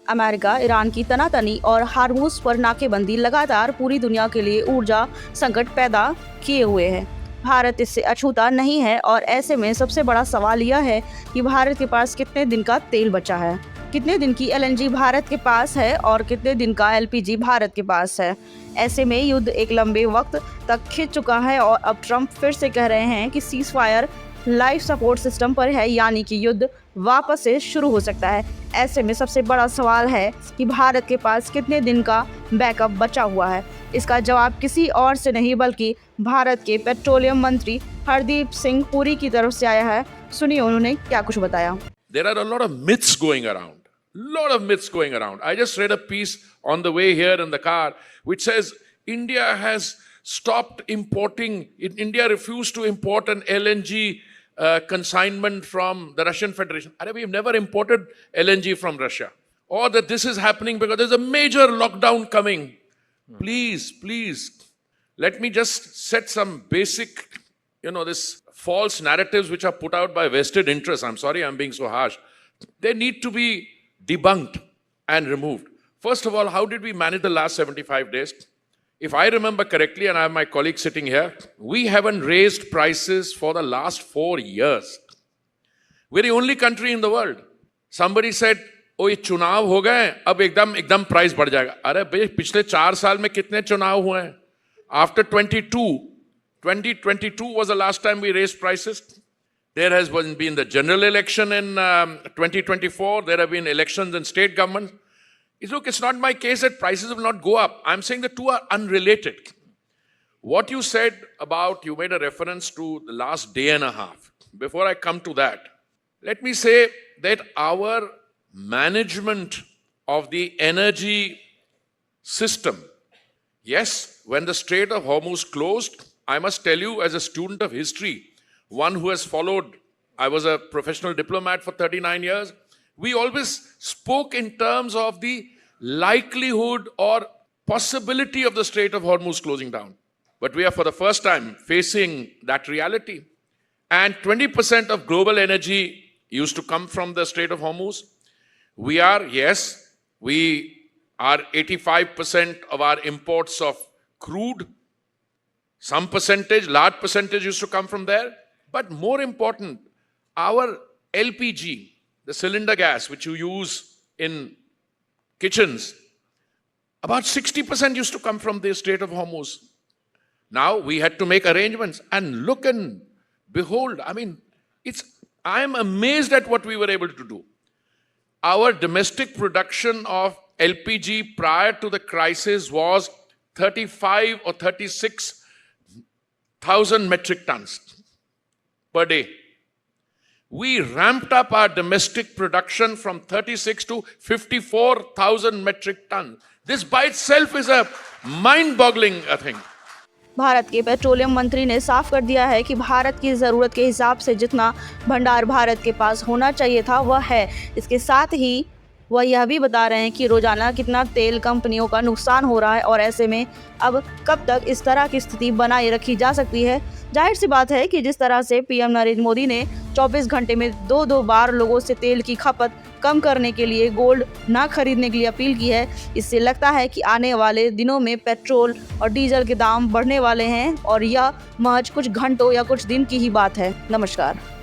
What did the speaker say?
America, Iran की तनातनी और हार्मूज पर नाकेबंदी लगातार पूरी दुनिया के लिए ऊर्जा संकट पैदा किए हुए है। भारत इससे अछूता नहीं है और ऐसे में सबसे बड़ा सवाल यह है कि भारत के पास कितने दिन का तेल बचा है, कितने दिन की एलएनजी भारत के पास है और कितने दिन का एलपीजी भारत के पास है। ऐसे में युद्ध एक लंबे वक्त तक खिंच चुका है और अब ट्रंप फिर से कह रहे हैं कि cease fire life support system पर है, यानी कि युद्ध वापस से शुरू हो सकता है। ऐसे में सबसे बड़ा सवाल है कि भारत के पास कितने दिन का बैकअप बचा हुआ है। इसका जवाब किसी और से नहीं बल्कि भारत के पेट्रोलियम मंत्री हरदीप सिंह पुरी की तरफ से आया है। सुनिए उन्होंने क्या कुछ बताया। There are a lot of myths going around. Lot of myths going around. I just read a piece on the way here in the car which says India has stopped importing. India refused to import an LNG consignment from the Russian Federation. We've never imported LNG from Russia. Or that this is happening because there's a major lockdown coming. Please, let me just set some basic, this false narratives which are put out by vested interests. I'm sorry I'm being so harsh. They need to be debunked and removed. First of all, how did we manage the last 75 days? If I remember correctly, and I have my colleagues sitting here, we haven't raised prices for the last 4 years. We're the only country in the world. Somebody said, ओ ये चुनाव हो गए, अब एकदम price बढ़ जाएगा। अरे भाई, पिछले 4 साल में कितने चुनाव हुए हैं? After 2022 was the last time we raised prices. There has been the general election in 2024. There have been elections in state government. Look, it's not my case that prices will not go up. I'm saying the two are unrelated. What you said about, you made a reference to the last day and a half. Before I come to that, let me say that our management of the energy system, yes, when the Strait of Hormuz closed, I must tell you, as a student of history, one who has followed, I was a professional diplomat for 39 years, we always spoke in terms of the likelihood or possibility of the Strait of Hormuz closing down. But we are for the first time facing that reality. And 20% of global energy used to come from the Strait of Hormuz. We are 85% of our imports of crude. Some percentage, large percentage used to come from there. But more important, our LPG, the cylinder gas which you use in kitchens, about 60% used to come from the Strait of Hormuz. Now we had to make arrangements, and look and behold, I am amazed at what we were able to do. Our domestic production of LPG prior to the crisis was 35 or 36,000 metric tons per day. We ramped up our domestic production from 36 to 54,000 metric tons. This by itself is a mind-boggling thing. Bharat के petroleum मंत्री ने साफ कर दिया है कि भारत की ज़रूरत के हिसाब से जितना भंडार भारत के पास होना चाहिए था वह है। इसके साथ ही वह यह भी बता रहे हैं कि रोजाना कितना तेल कंपनियों का नुकसान हो रहा है और ऐसे में अब कब तक इस तरह की स्थिति बनाए रखी जा सकती है। जाहिर सी बात है कि जिस तरह से पीएम नरेंद्र मोदी ने 24 घंटे में 2 बार लोगों से तेल की खपत कम करने के लिए गोल्ड ना खरीदने के लिए अपील की है, इससे लगता है कि आने वाले दिनों में पेट्रोल और डीजल के दाम बढ़ने वाले हैं और यह महज कुछ घंटों या कुछ दिन की ही बात है। नमस्कार।